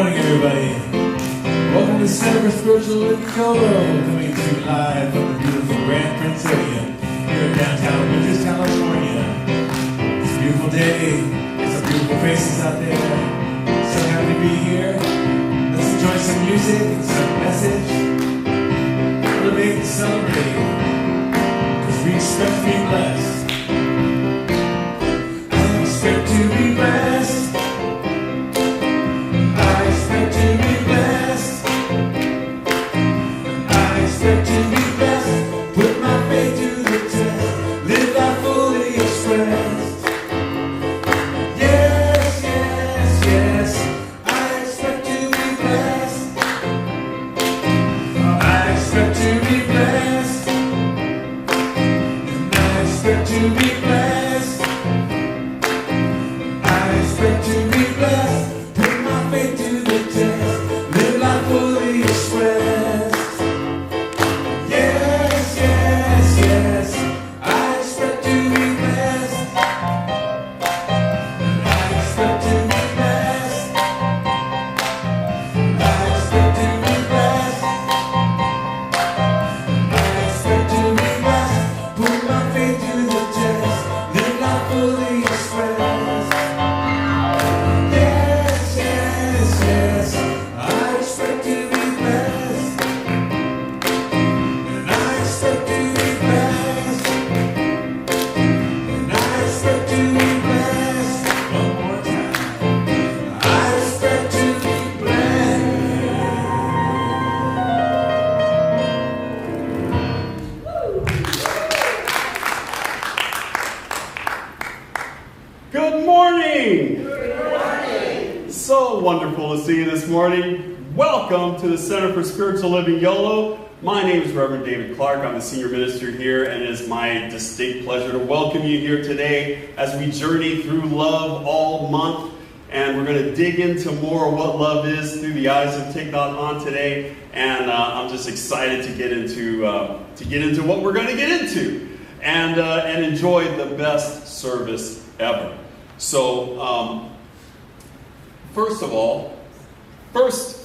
morning, everybody. Welcome to Center for Spiritual Living Yolo, coming to you live from the beautiful Grand Prince area here in downtown Winters, California. It's a beautiful day. There's some beautiful faces out there. So happy to be here. Let's enjoy some music and some message. Elevate and celebrate, because we expect to be blessed. I expect to be blessed. Welcome to the Center for Spiritual Living Yolo. My name is Reverend David Clark. I'm the senior minister here, and it is my distinct pleasure to welcome you here today as we journey through love all month. And we're going to dig into more of what love is through the eyes of Thich Nhat Hanh today. And I'm just excited to get into what we're going to get into and enjoy the best service ever. So, first of all, First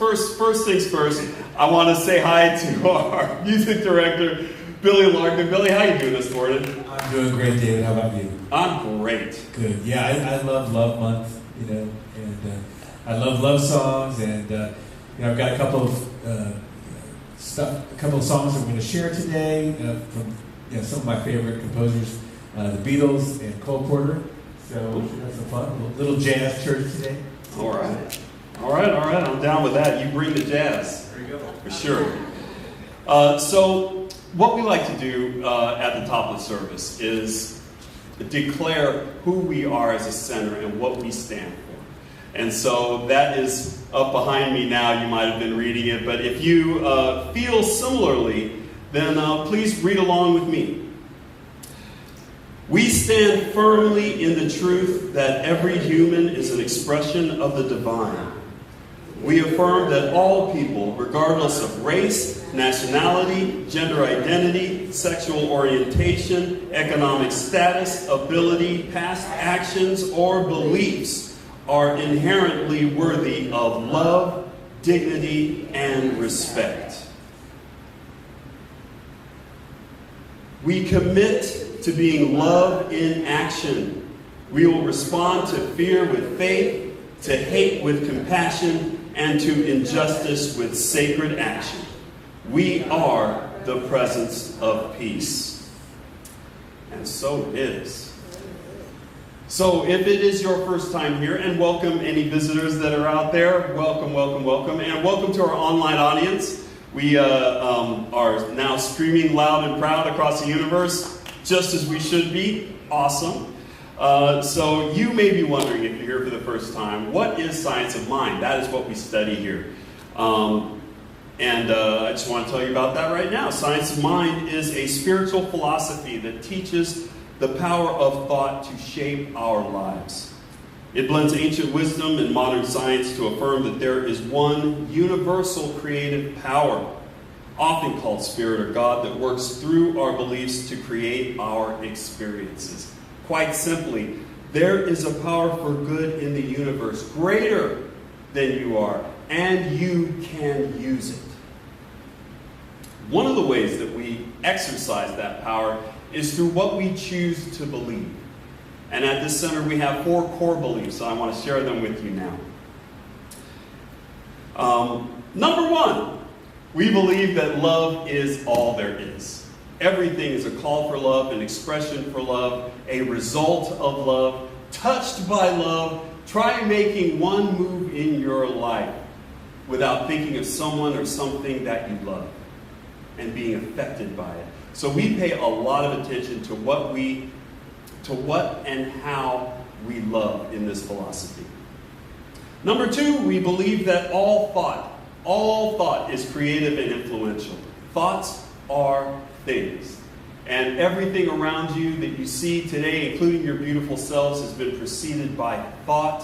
things first, I want to say hi to our music director, Billy Larkin. Billy, how you doing this morning? I'm doing great, David. How about you? I'm great. Good. Yeah, I love Love Month, and I love love songs, and I've got a couple of songs I'm going to share today from some of my favorite composers, the Beatles and Cole Porter. So we should have some fun. A little jazz church today. All right. I'm down with that. You bring the jazz. There you go. For sure. So what we like to do at the top of the service is declare who we are as a center and what we stand for. And so that is up behind me now. You might have been reading it. But if you feel similarly, then please read along with me. We stand firmly in the truth that every human is an expression of the divine. We affirm that all people, regardless of race, nationality, gender identity, sexual orientation, economic status, ability, past actions, or beliefs, are inherently worthy of love, dignity, and respect. We commit to being love in action. We will respond to fear with faith, to hate with compassion, and to injustice with sacred action. We are the presence of peace. And so it is. So if it is your first time here, and welcome any visitors that are out there, welcome, and welcome to our online audience. We are now streaming loud and proud across the universe, just as we should be. Awesome. So you may be wondering, if you're here for the first time, what is science of mind? That is what we study here. I just want to tell you about that right now. Science of mind is a spiritual philosophy that teaches the power of thought to shape our lives. It blends ancient wisdom and modern science to affirm that there is one universal creative power, often called spirit or God, that works through our beliefs to create our experiences. Quite simply, there is a power for good in the universe greater than you are, and you can use it. One of the ways that we exercise that power is through what we choose to believe. And at this center, we have 4 core beliefs, and I want to share them with you now. Number 1, we believe that love is all there is. Everything is a call for love, an expression for love, a result of love, touched by love. Try making one move in your life without thinking of someone or something that you love and being affected by it. So we pay a lot of attention to what and how we love in this philosophy. Number 2, we believe that all thought is creative and influential. Thoughts are things. And everything around you that you see today, including your beautiful selves, has been preceded by thought.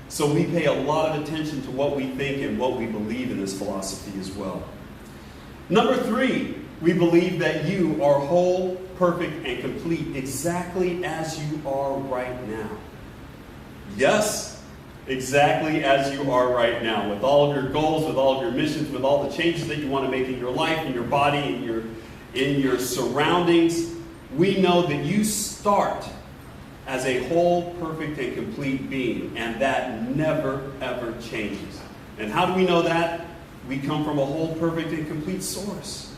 So we pay a lot of attention to what we think and what we believe in this philosophy as well. Number 3, we believe that you are whole, perfect, and complete exactly as you are right now. Yes, exactly as you are right now, with all of your goals, with all of your missions, with all the changes that you want to make in your life, in your body, in your surroundings. We know that you start as a whole, perfect, and complete being, and that never, ever changes. And how do we know that? We come from a whole, perfect, and complete source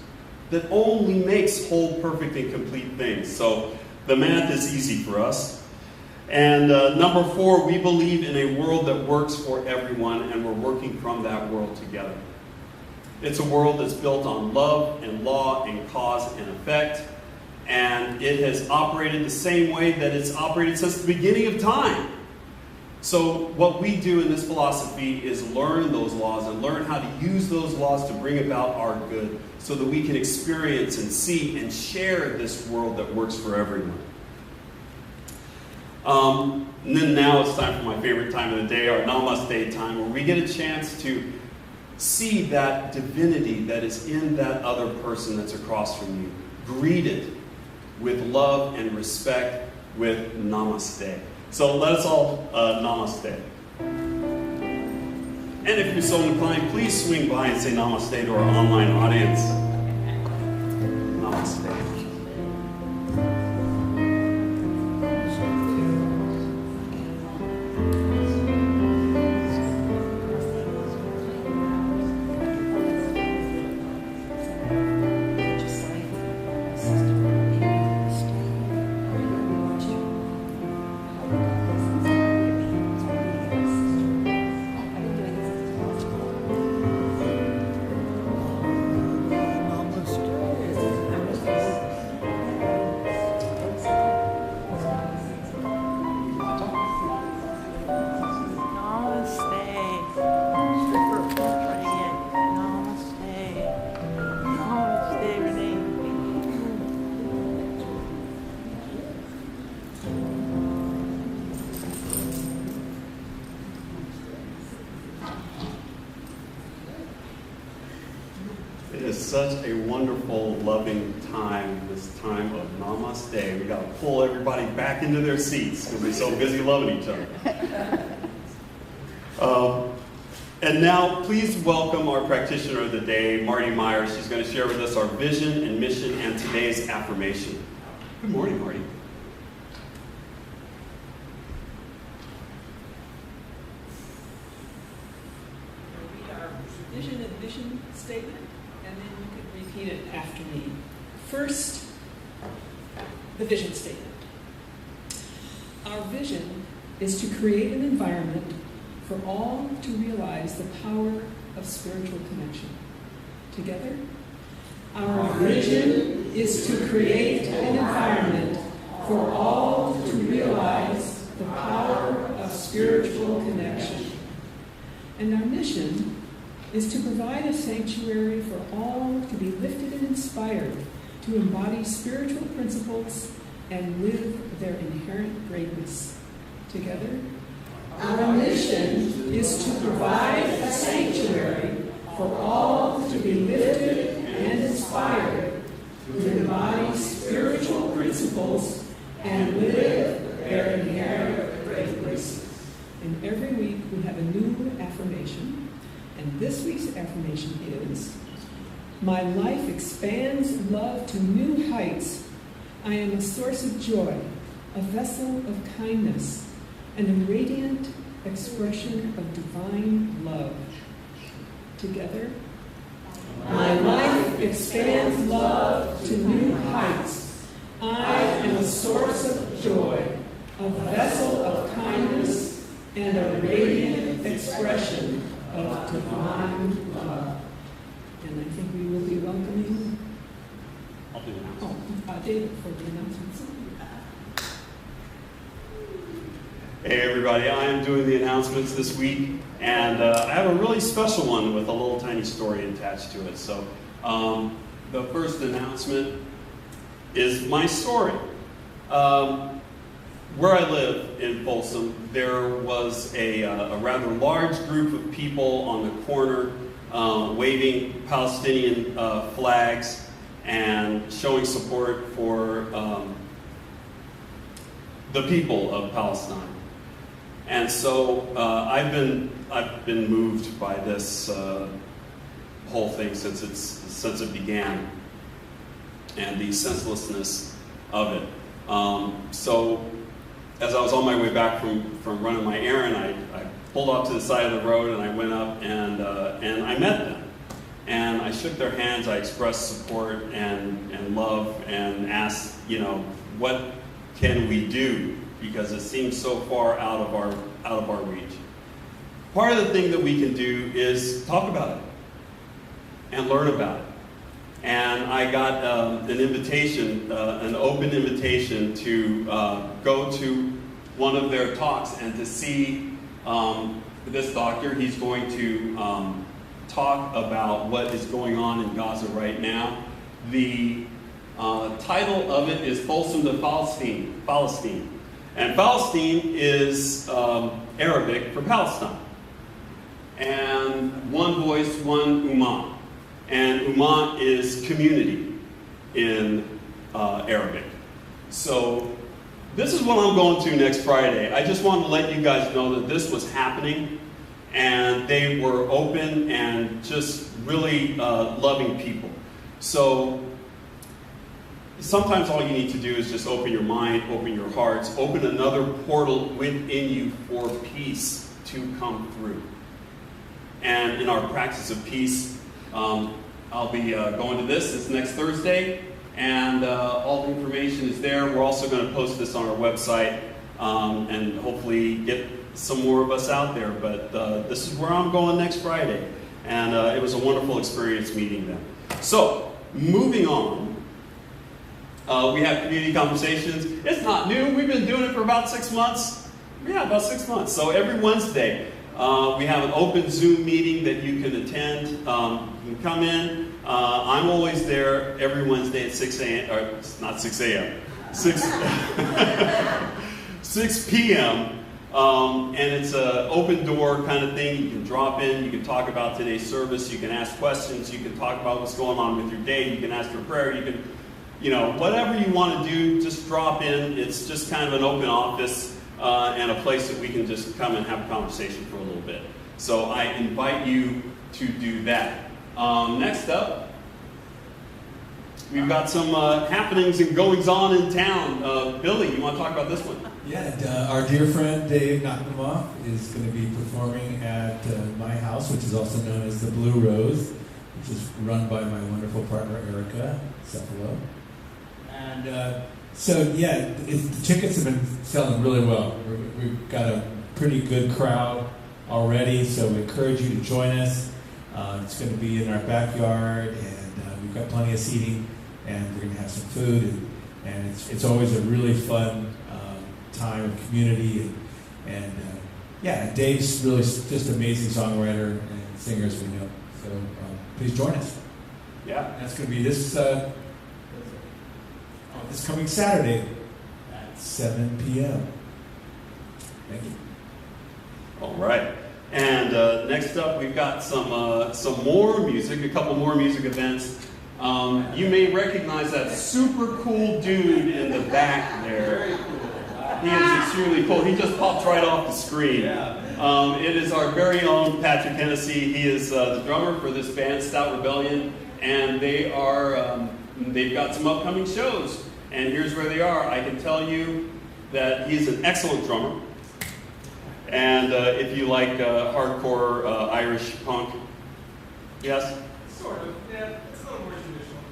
that only makes whole, perfect, and complete things. So the math is easy for us. And number 4, we believe in a world that works for everyone, and we're working from that world together. It's a world that's built on love and law and cause and effect, and it has operated the same way that it's operated since the beginning of time. So what we do in this philosophy is learn those laws and learn how to use those laws to bring about our good so that we can experience and see and share this world that works for everyone. And then now it's time for my favorite time of the day, our Namaste time, where we get a chance to see that divinity that is in that other person that's across from you. Greet it with love and respect with Namaste. So let us all Namaste. And if you're so inclined, please swing by and say Namaste to our online audience. Namaste. Such a wonderful, loving time, this time of Namaste. We got to pull everybody back into their seats because we're so busy loving each other. And now, please welcome our practitioner of the day, Marty Meyer. She's going to share with us our vision and mission and today's affirmation. Good morning, Marty. We'll read our vision and mission statement. And then you can repeat it after me. First, the vision statement. Our vision is to create an environment for all to realize the power of spiritual connection. Together? Our vision is to create an environment for all to realize the power of spiritual connection. And our mission is to provide a sanctuary for all to be lifted and inspired to embody spiritual principles and live their inherent greatness. Together, our mission is to provide a sanctuary for all to be lifted and inspired to embody spiritual principles and live their inherent greatness. And every week we have a new affirmation. And this week's affirmation is, my life expands love to new heights. I am a source of joy, a vessel of kindness, and a radiant expression of divine love. Together, my life expands love to new heights. I am a source of joy, a vessel of kindness, and a radiant expression of divine love. And I think we will be welcoming I'll do the announcement. David for the announcements. Hey everybody, I am doing the announcements this week, and I have a really special one with a little tiny story attached to it. So the first announcement is my story. Where I live in Folsom, there was a rather large group of people on the corner waving Palestinian flags and showing support for the people of Palestine. And so I've been moved by this whole thing since it began, and the senselessness of it. So as I was on my way back from running my errand, I pulled off to the side of the road and I went up and I met them. And I shook their hands, I expressed support and love and asked, what can we do? Because it seems so far out of our reach. Part of the thing that we can do is talk about it and learn about it. And I got an invitation, an open invitation to go to one of their talks and to see this doctor. He's going to talk about what is going on in Gaza right now. The title of it is Folsom to Palestine. And Palestine is Arabic for Palestine. And one voice, one ummah. And ummah is community in Arabic. So this is what I'm going to next Friday. I just wanted to let you guys know that this was happening, and they were open and just really loving people. So sometimes all you need to do is just open your mind, open your hearts, open another portal within you for peace to come through. And in our practice of peace, I'll be going to this. It's next Thursday, and all the information is there. We're also going to post this on our website and hopefully get some more of us out there. But this is where I'm going next Friday, and it was a wonderful experience meeting them. So, moving on. We have community conversations. It's not new. We've been doing it for about 6 months. Yeah, about 6 months. So every Wednesday, we have an open Zoom meeting that you can attend. You can come in. I'm always there every Wednesday at 6 a.m. Or not 6 a.m. 6 p.m. And it's an open door kind of thing. You can drop in. You can talk about today's service. You can ask questions. You can talk about what's going on with your day. You can ask for prayer. You can, whatever you want to do, just drop in. It's just kind of an open office and a place that we can just come and have a conversation for a little bit. So I invite you to do that. Next up, we've got some happenings and goings on in town. Billy, you want to talk about this one? Yeah, our dear friend Dave Nakimoff is going to be performing at my house, which is also known as the Blue Rose, which is run by my wonderful partner Erica Cephalo. And the tickets have been selling really well. We've got a pretty good crowd already, so we encourage you to join us. It's going to be in our backyard, and we've got plenty of seating, and we're going to have some food, and it's always a really fun time of community, and Dave's really just an amazing songwriter and singer, as we know. So please join us. Yeah, that's going to be this coming Saturday at 7 p.m. Thank you. All right. And next up, we've got some more music, a couple more music events. You may recognize that super cool dude in the back there. He is extremely cool. He just popped right off the screen. It is our very own Patrick Hennessy. He is the drummer for this band, Stout Rebellion, and they've got some upcoming shows. And here's where they are. I can tell you that he's an excellent drummer. And if you like hardcore Irish punk, yes? Sort of, yeah. It's a little more traditional.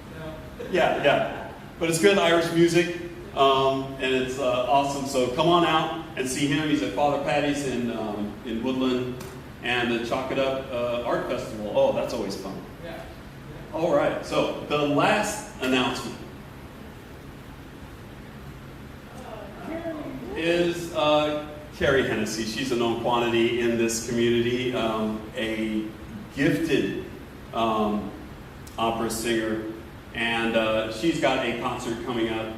Yeah. But it's good Irish music, and it's awesome. So come on out and see him. He's at Father Patty's in Woodland, and the Chalk It Up Art Festival. Oh, that's always fun. Yeah. All right, so the last announcement is Carrie Hennessy. She's a known quantity in this community, a gifted opera singer, and she's got a concert coming up,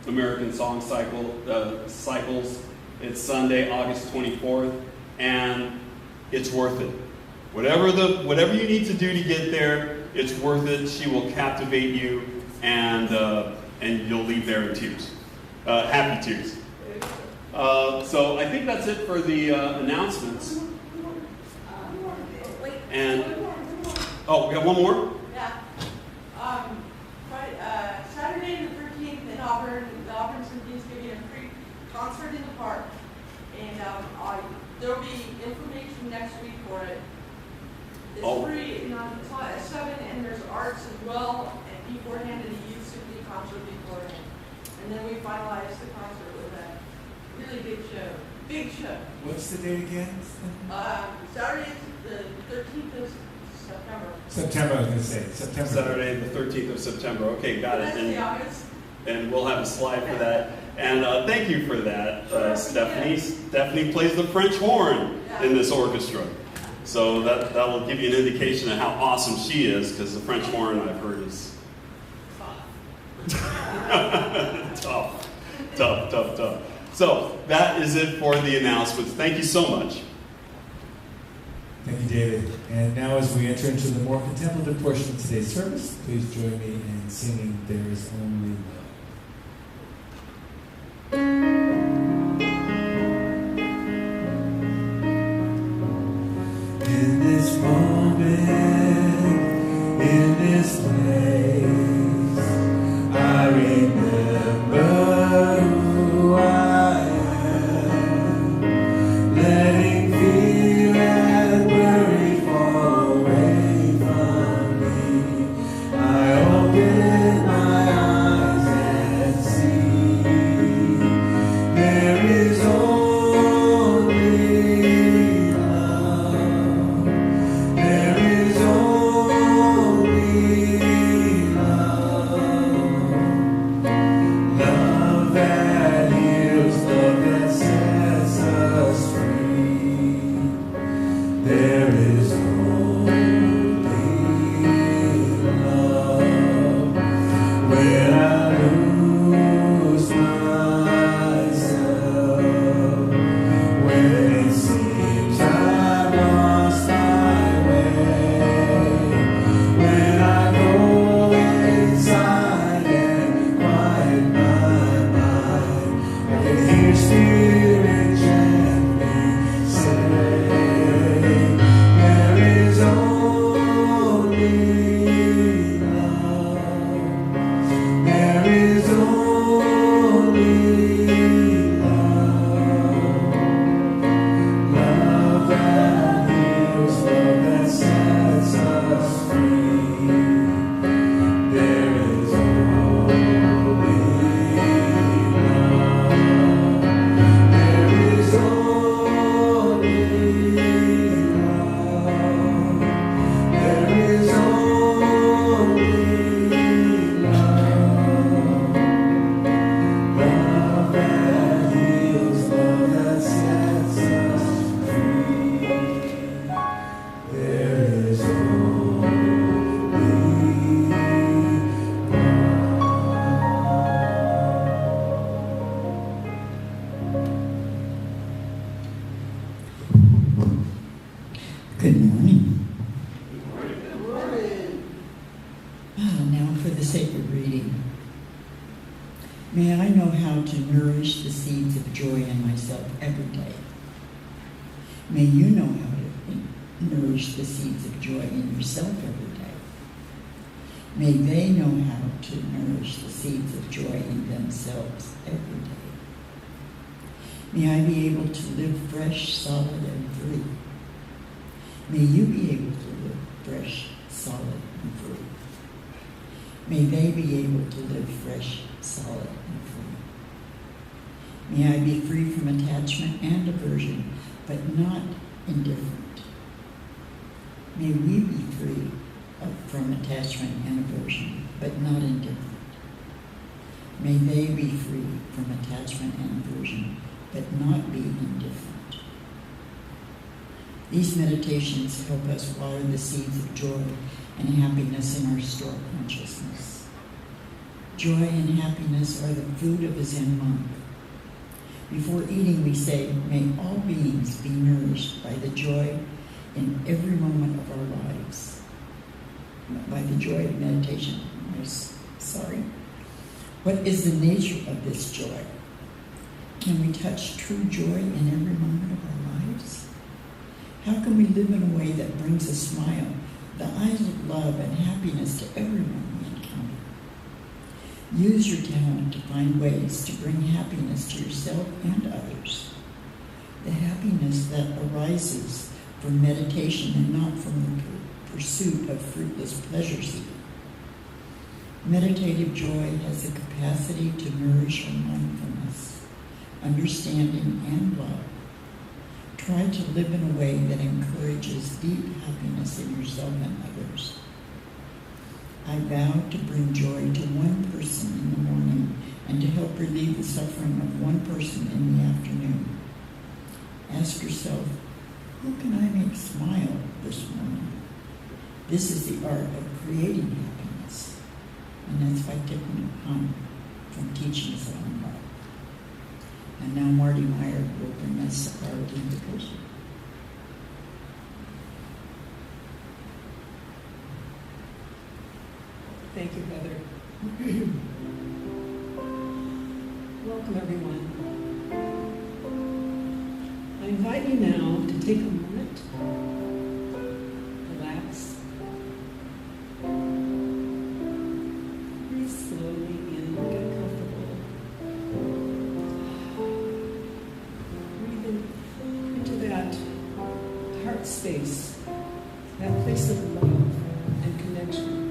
American Song Cycles. It's Sunday, August 24th, and it's worth it. Whatever you need to do to get there, it's worth it. She will captivate you, and you'll leave there in tears, happy tears. So I think that's it for the announcements. And oh, we got one more. Yeah. Saturday the 13th in Auburn, the Auburn Symphony's giving a free concert in the park, and there'll be information next week for it. It's free, it's on at 7, and there's arts as well beforehand, and a youth symphony concert beforehand. And then we finalize the concert with a really big show. Big show. What's the date again? Saturday the 13th of September. September, I was going to say. September. Saturday, the 13th of September. Okay, got it. That's the August. And we'll have a slide for that. And thank you for that, Stephanie. Stephanie plays the French horn in this orchestra. So that will give you an indication of how awesome she is, because the French horn, I've heard, is tough. So that is it for the announcements. Thank you so much. Thank you, David. And now as we enter into the more contemplative portion of today's service, please join me in singing There Is Only Love. In this moment, in this place, I remember who I am, letting fear and worry fall away from me. I open my eyes and see there is only love. There is only love. Love that heals, love that sets us free. There is only love. When I lose myself, when it seems I've lost my way, when I go inside and quiet my mind, I can hear Spirit gently say, there is only love. There is only love. Love that heals, love that sets us free. There is only love. There is only love. There is only love. Love that heals, love that sets us free. There is only Good morning. Now for the sacred reading. May I know how to nourish the seeds of joy in myself every day. May you know how to nourish the seeds of joy in yourself every day. May they know how to nourish the seeds of joy in themselves every day. May I be able to live fresh, solid, and free. May you be able to live fresh, solid, and free. May they be able to live fresh, solid, and free. May I be free from attachment and aversion, but not indifferent. May we be free from attachment and aversion, but not indifferent. May they be free from attachment and aversion, but not be indifferent. These meditations help us water the seeds of joy and happiness in our stored consciousness. Joy and happiness are the food of a Zen monk. Before eating, we say, may all beings be nourished by the joy in every moment of our lives. By the joy of meditation. Sorry. What is the nature of this joy? Can we touch true joy in every moment of our lives? How can we live in a way that brings a smile, the eyes of love and happiness to everyone we encounter? Use your talent to find ways to bring happiness to yourself and others. The happiness that arises from meditation and not from the pursuit of fruitless pleasure seeking. Meditative joy has the capacity to nourish our mindfulness, understanding, and love. Try to live in a way that encourages deep happiness in yourself and others. I vow to bring joy to one person in the morning and to help relieve the suffering of one person in the afternoon. Ask yourself, who can I make smile this morning? This is the art of creating happiness. And that's by Tiffany Hunt from Teachings on Love. And now Marty Meyer will bring us our invitation. Thank you, Heather. Welcome, everyone. I invite you now to take a moment, relax, breathe slowly in, get comfortable. Breathe into that heart space, that place of love and connection.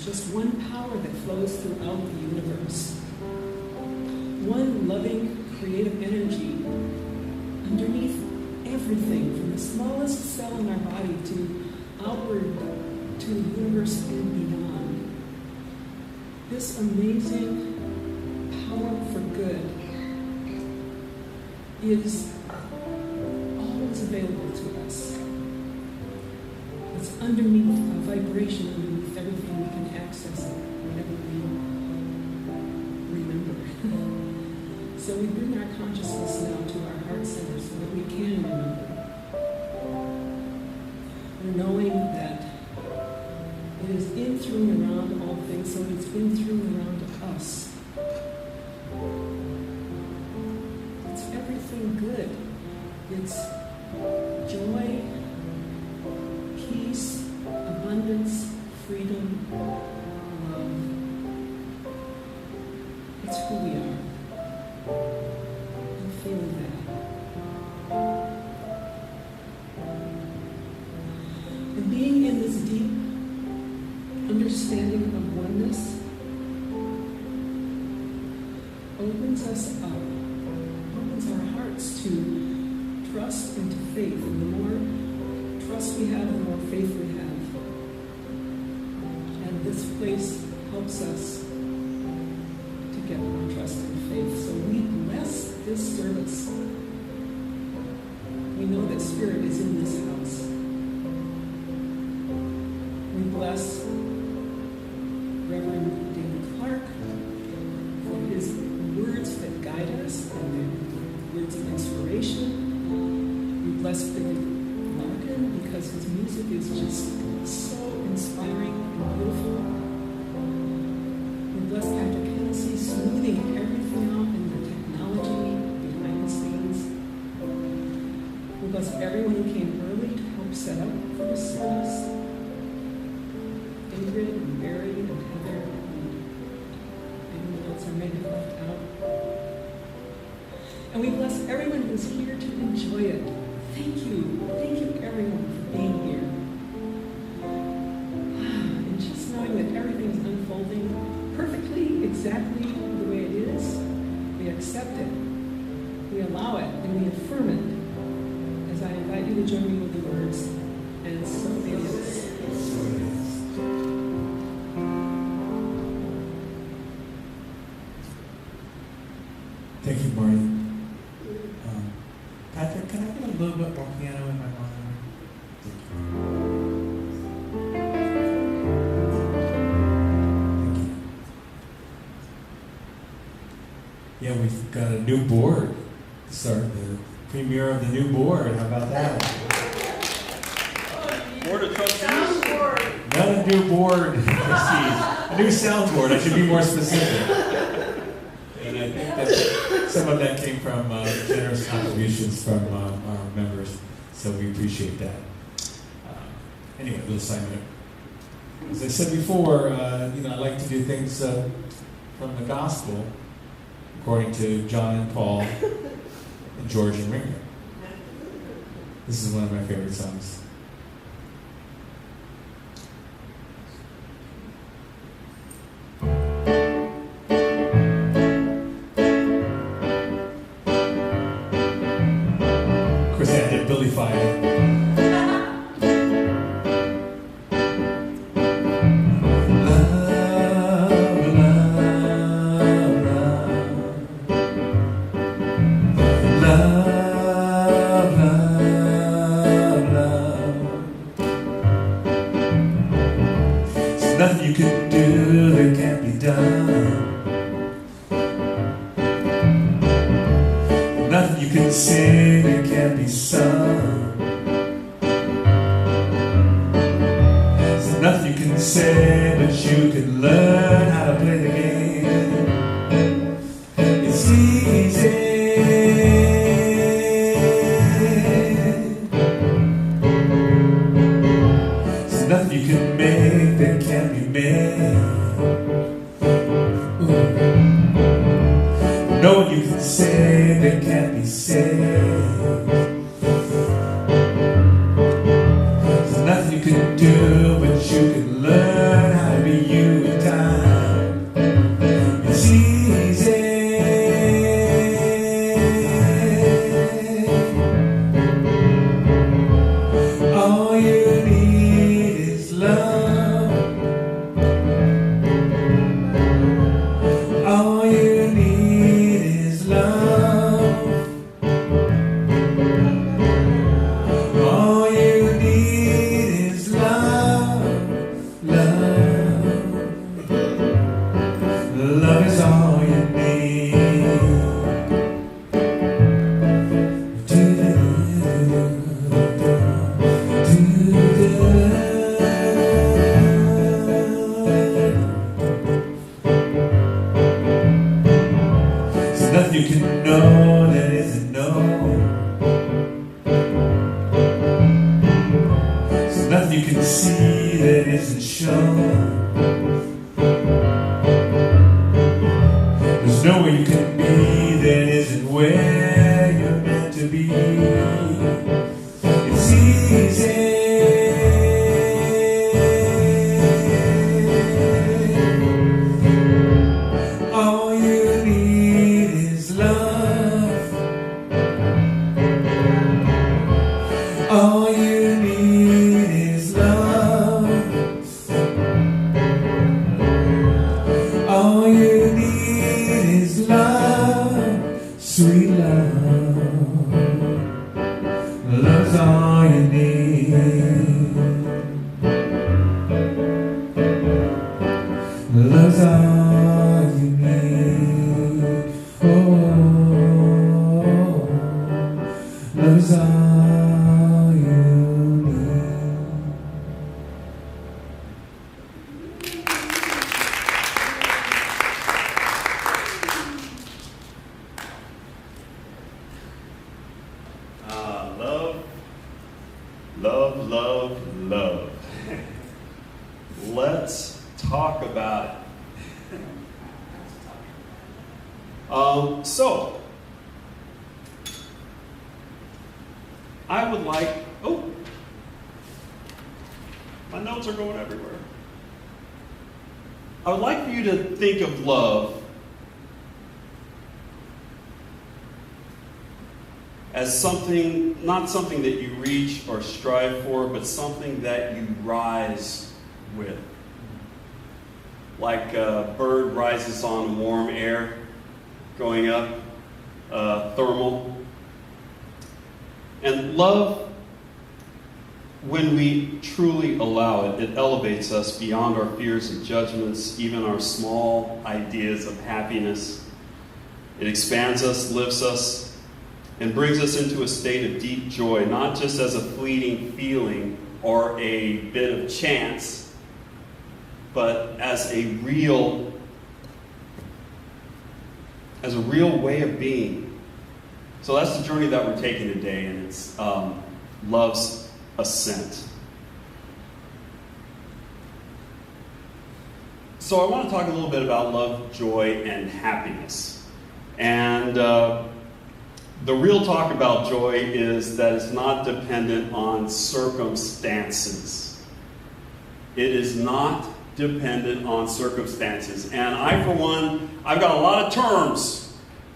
Just one power that flows throughout the universe. One loving, creative energy underneath everything, from the smallest cell in our body to outward to the universe and beyond. This amazing power for good is always available to us. It's underneath a vibration, underneath everything. We can access it whenever we remember. So we bring our consciousness now to our heart center so that we can remember. We're knowing that it is in, through, and around all things, so it's in, through, and around us. It's everything good. It's joy, peace, abundance, freedom, love. It's who we are. I'm feeling that. And being in this deep understanding of oneness opens us up, opens our hearts to trust and to faith. And the more trust we have, the more faith we have. And this place helps us to get more trust and faith. So we bless this service. We know that Spirit is in this house. We bless Reverend David Clark us with their words of inspiration. We bless Philip Larkin because his music is just so inspiring and beautiful. We bless Patrick Hennessy, smoothing everything out in the technology behind the scenes. We bless everyone who came early to help set up for this service. Ingrid and Barry and Heather and anyone else I may have left out. And we bless everyone who's here to enjoy it. Thank you. Thank you, everyone, for being here. And just knowing that everything's unfolding perfectly, exactly the way it is, we accept it, we allow it, and we affirm it. As I invite you to join me with the words, and so it is. Thank you, Marty. Patrick, can I get a little bit more piano in my mind? Thank you. Yeah, we've got a new board to start the premiere of the new board. How about that? Board of Trustees. Soundboard. Not a new board, trustees. A new soundboard. I should be more specific. And I think that some of that came from generous contributions from our members, so we appreciate that. Anyway, a little side note. As I said before, I like to do things from the gospel, according to John and Paul and George and Ringo. This is one of my favorite songs. Nothing you can do that can't be done. Nothing you can sing that can't be sung. There's nothing you can say, but you can learn how to play the game. It's easy. There's nothing you can make that can't be made. No one you can say that can't be saved. There's nothing you can do, but you can learn how to be you in time. It's easy. All you need is love. All you need is love. All you need is love. Love. Love is all you need. There's nothing you can know that isn't known. There's nothing you can see that isn't shown. There's nowhere you can be that isn't where you're meant to be. It's easy. All you need is love. All you need is love. All you need is love, sweet love. Love's all you need. Love's all you need. Oh. all you need. Love. Let's talk about it. So, I would like, my notes are going everywhere. I would like for you to think of love as something, not something that you reach or strive for, but something that you rise with. Like a bird rises on warm air, going up, thermal. And love, when we truly allow it, it elevates us beyond our fears and judgments, even our small ideas of happiness. It expands us, lifts us, and brings us into a state of deep joy, not just as a fleeting feeling or a bit of chance, but as a real way of being. So that's the journey that we're taking today, and it's love's ascent. So I want to talk a little bit about love, joy, and happiness. And the real talk about joy is that it's not dependent on circumstances. It is not dependent on circumstances. And I, for one, I've got a lot of terms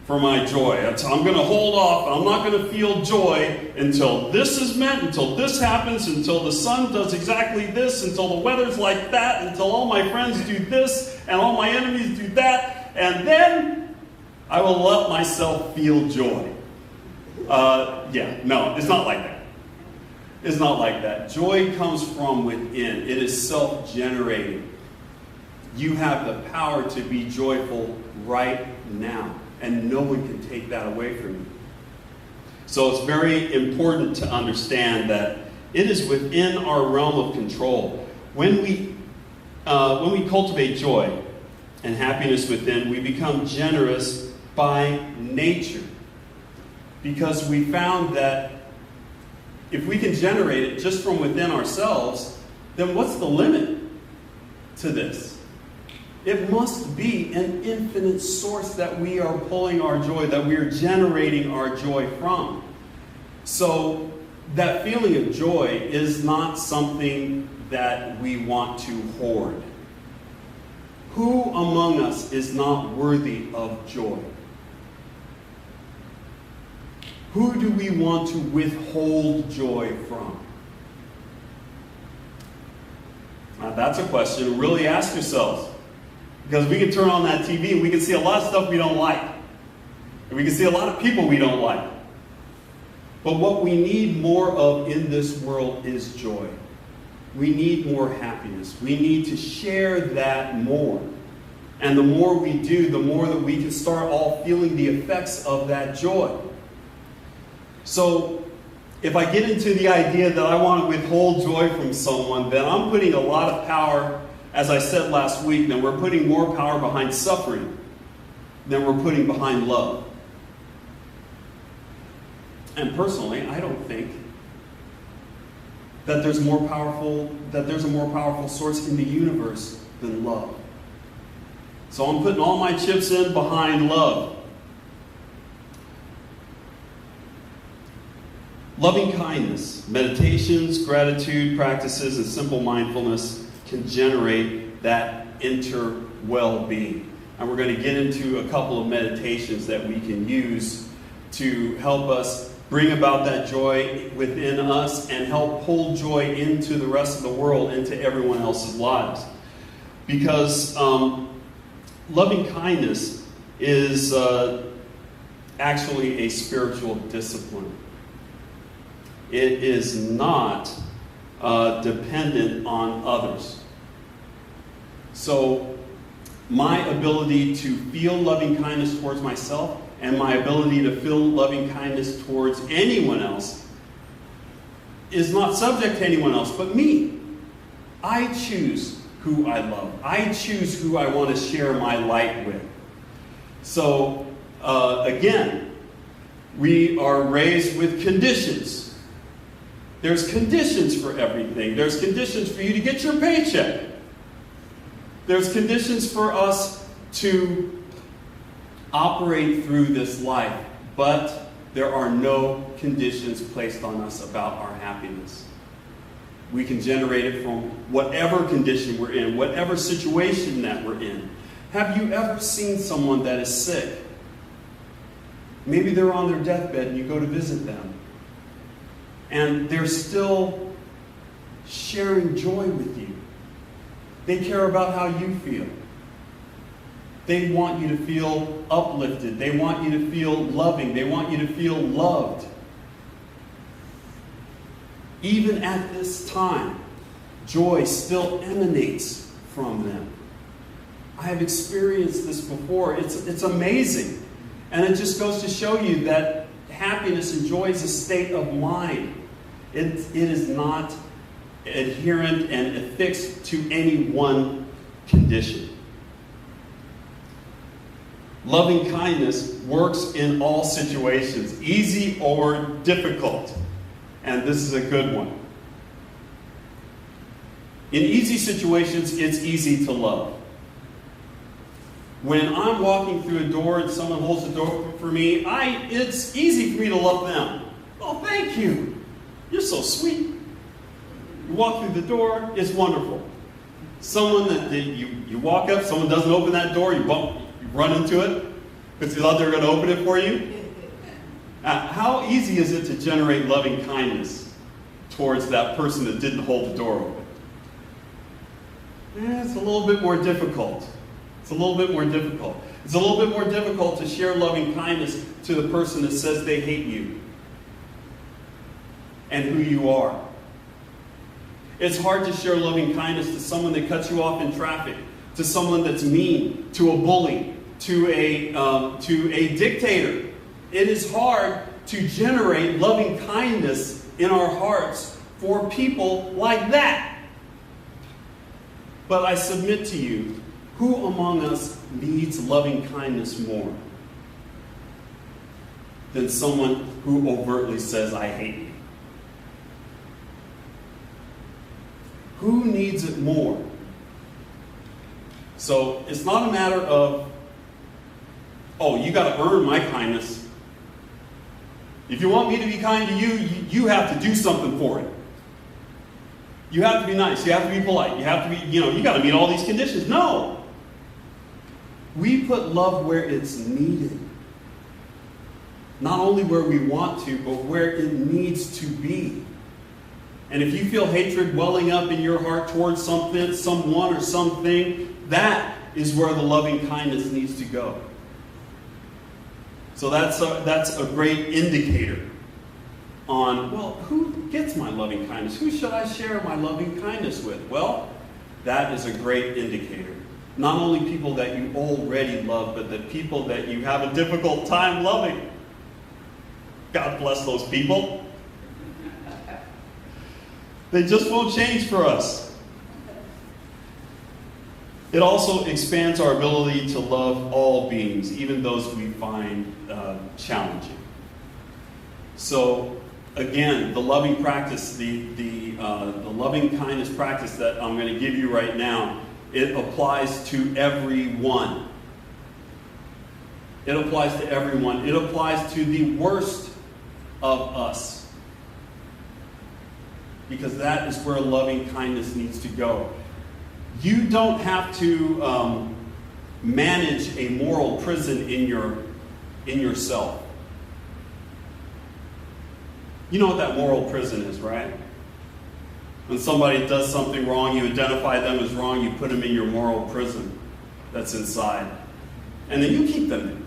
for my joy. I'm going to hold off. I'm not going to feel joy until this is met, until this happens, until the sun does exactly this, until the weather's like that, until all my friends do this, and all my enemies do that, and then I will let myself feel joy. No, it's not like that. It's not like that. Joy comes from within. It is self-generating. You have the power to be joyful right now, and no one can take that away from you. So it's very important to understand that it is within our realm of control. When we cultivate joy and happiness within, we become generous by nature. Because we found that if we can generate it just from within ourselves, then what's the limit to this? It must be an infinite source that we are pulling our joy, that we are generating our joy from. So that feeling of joy is not something that we want to hoard. Who among us is not worthy of joy? Who do we want to withhold joy from? Now that's a question to really ask yourselves. Because we can turn on that TV and we can see a lot of stuff we don't like. And we can see a lot of people we don't like. But what we need more of in this world is joy. We need more happiness. We need to share that more. And the more we do, the more that we can start all feeling the effects of that joy. So, if I get into the idea that I want to withhold joy from someone, then I'm putting a lot of power, as I said last week, then we're putting more power behind suffering than we're putting behind love. And personally, I don't think that there's a more powerful source in the universe than love. So I'm putting all my chips in behind love. Loving kindness, meditations, gratitude practices, and simple mindfulness can generate that inner well-being. And we're going to get into a couple of meditations that we can use to help us bring about that joy within us and help pull joy into the rest of the world, into everyone else's lives. Because loving kindness is actually a spiritual discipline. It is not dependent on others. So my ability to feel loving kindness towards myself and my ability to feel loving kindness towards anyone else is not subject to anyone else but me. I choose who I love. I choose who I want to share my light with. So, again, we are raised with conditions. There's conditions for everything. There's conditions for you to get your paycheck. There's conditions for us to operate through this life. But there are no conditions placed on us about our happiness. We can generate it from whatever condition we're in, whatever situation that we're in. Have you ever seen someone that is sick? Maybe they're on their deathbed and you go to visit them. And they're still sharing joy with you. They care about how you feel. They want you to feel uplifted. They want you to feel loving. They want you to feel loved. Even at this time, joy still emanates from them. I have experienced this before. It's amazing. And it just goes to show you that happiness and joy is a state of mind. It is not adherent and affixed to any one condition. Loving kindness works in all situations, easy or difficult. And this is a good one. In easy situations, it's easy to love. When I'm walking through a door and someone holds the door for me, it's easy for me to love them. Oh, thank you. You're so sweet. You walk through the door, it's wonderful. Someone that you walk up, someone doesn't open that door, you run into it because you thought they were going to open it for you. How easy is it to generate loving kindness towards that person that didn't hold the door open? It's a little bit more difficult. It's a little bit more difficult. It's a little bit more difficult to share loving kindness to the person that says they hate you and who you are. It's hard to share loving kindness to someone that cuts you off in traffic, to someone that's mean, to a bully, to a dictator. It is hard to generate loving kindness in our hearts for people like that. But I submit to you, who among us needs loving kindness more than someone who overtly says, I hate you? Who needs it more? So it's not a matter of, oh, you got to earn my kindness. If you want me to be kind to you, you have to do something for it. You have to be nice. You have to be polite. You have to be, you got to meet all these conditions. No. We put love where it's needed. Not only where we want to, but where it needs to be. And if you feel hatred welling up in your heart towards something, someone, or something, that is where the loving kindness needs to go. So that's a great indicator on, well, who gets my loving kindness? Who should I share my loving kindness with? Well, that is a great indicator. Not only people that you already love, but the people that you have a difficult time loving. God bless those people. They just won't change for us. It also expands our ability to love all beings, even those we find challenging. So, again, the loving practice, the loving kindness practice that I'm going to give you right now, it applies to everyone. It applies to everyone. It applies to the worst of us. Because that is where loving kindness needs to go. You don't have to manage a moral prison in yourself. You know what that moral prison is, right? When somebody does something wrong, you identify them as wrong, you put them in your moral prison that's inside. And then you keep them there.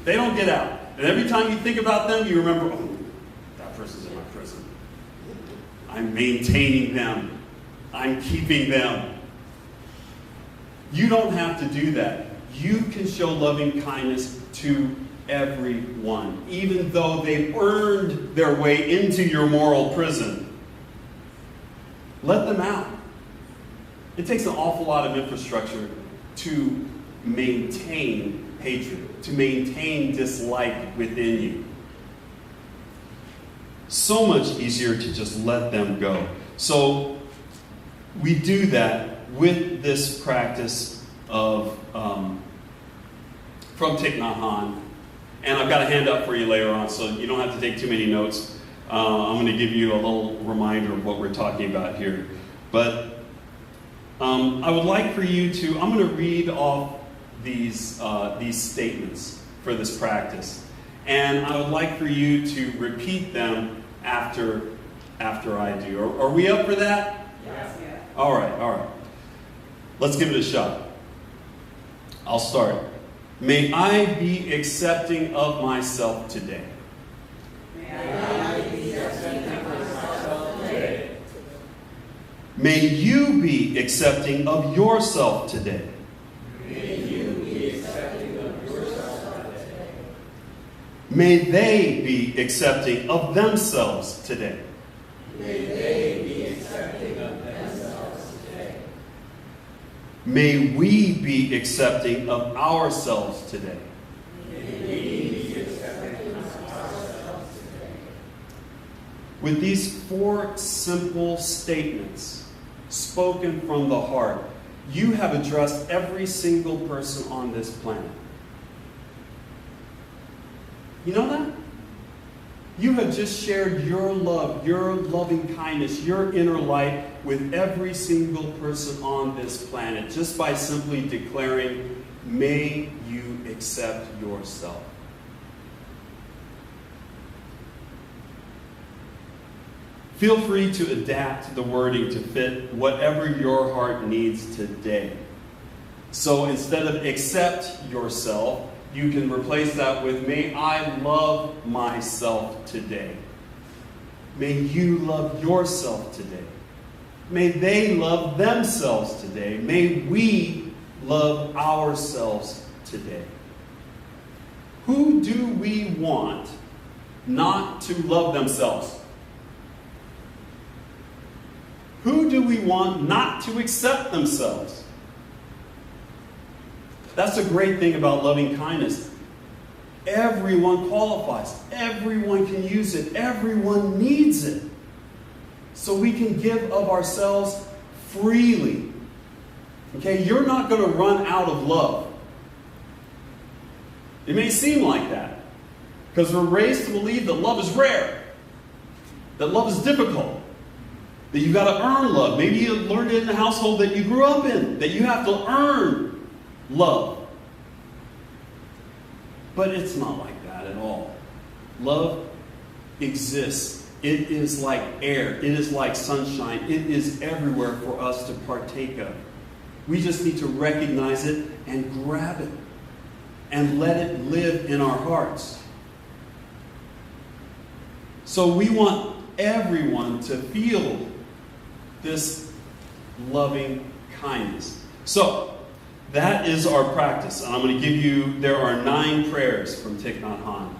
They don't get out. And every time you think about them, you remember, oh, that person's in my prison. I'm maintaining them. I'm keeping them. You don't have to do that. You can show loving kindness to everyone, even though they've earned their way into your moral prison. Let them out. It takes an awful lot of infrastructure to maintain hatred, to maintain dislike within you. So much easier to just let them go. So we do that with this practice of from Thich Nhat Hanh. And I've got a handout for you later on, so you don't have to take too many notes. I'm going to give you a little reminder of what we're talking about here. But I would like for you to, I'm going to read off these statements for this practice. And I would like for you to repeat them after I do. Are we up for that? Yes. Yeah. All right. Let's give it a shot. I'll start. May I be accepting of myself today. May I be accepting of myself today. May you be accepting of yourself today. May you be accepting of yourself today. May they be accepting of themselves today. May they be accepting of themselves today. May we be accepting of ourselves today. May we be accepting of ourselves today. With these 4 simple statements spoken from the heart, you have addressed every single person on this planet. You know that? You have just shared your love, your loving kindness, your inner light with every single person on this planet just by simply declaring, may you accept yourself. Feel free to adapt the wording to fit whatever your heart needs today. So instead of accept yourself, you can replace that with, may I love myself today. May you love yourself today. May they love themselves today. May we love ourselves today. Who do we want not to love themselves? Who do we want not to accept themselves? That's a great thing about loving kindness. Everyone qualifies. Everyone can use it. Everyone needs it. So we can give of ourselves freely. Okay, you're not going to run out of love. It may seem like that, because we're raised to believe that love is rare, that love is difficult, that you've got to earn love. Maybe you learned it in the household that you grew up in, that you have to earn love. But it's not like that at all. Love exists. It is like air. It is like sunshine. It is everywhere for us to partake of. We just need to recognize it and grab it and let it live in our hearts. So we want everyone to feel this loving kindness. So that is our practice. And I'm going to give you, there are 9 prayers from Thich Nhat Hanh